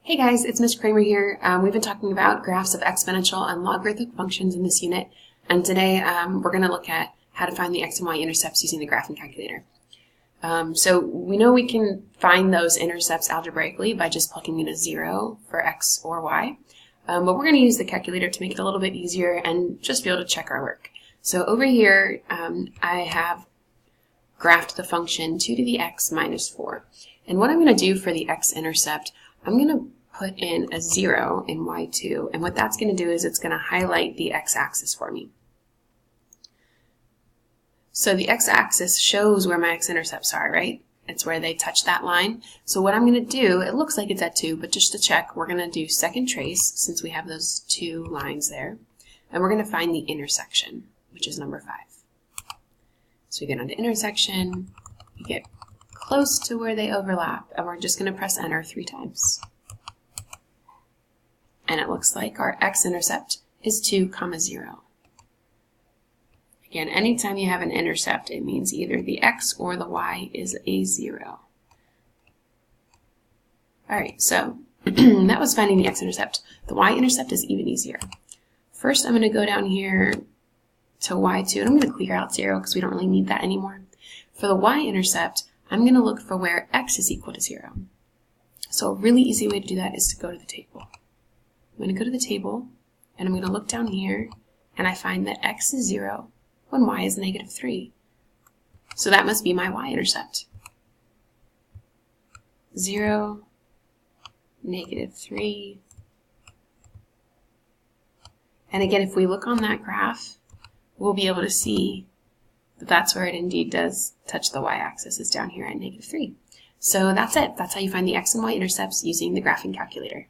Hey guys, it's Ms. Kramer here. We've been talking about graphs of exponential and logarithmic functions in this unit, and today we're going to look at how to find the x and y intercepts using the graphing calculator. So we know we can find those intercepts algebraically by just plugging in a 0 for x or y, but we're going to use the calculator to make it a little bit easier and just be able to check our work. So over here I have graphed the function 2 to the x minus 4, and what I'm going to do for the x-intercept, I'm going to put in a 0 in y2, and what that's going to do is it's going to highlight the x-axis for me. So the x-axis shows where my x-intercepts are, right? It's where they touch that line. So what I'm going to do, it looks like it's at 2, but just to check, we're going to do second trace since we have those 2 lines there, and we're going to find the intersection, which is number 5. So we get onto intersection, we get close to where they overlap, and we're just going to press enter 3 times. And it looks like our x-intercept is 2, 0. Again, anytime you have an intercept, it means either the x or the y is a 0. Alright, so that was finding the x-intercept. The y-intercept is even easier. First, I'm going to go down here to y2, and I'm going to clear out 0 because we don't really need that anymore. For the y-intercept, I'm going to look for where x is equal to 0. So a really easy way to do that is to go to the table. I'm going to go to the table, and I'm going to look down here, and I find that x is 0 when y is negative 3. So that must be my y-intercept. 0, negative 3. And again, if we look on that graph, we'll be able to see that that's where it indeed does touch the y-axis, is down here at negative 3. So that's it. That's how you find the x and y intercepts using the graphing calculator.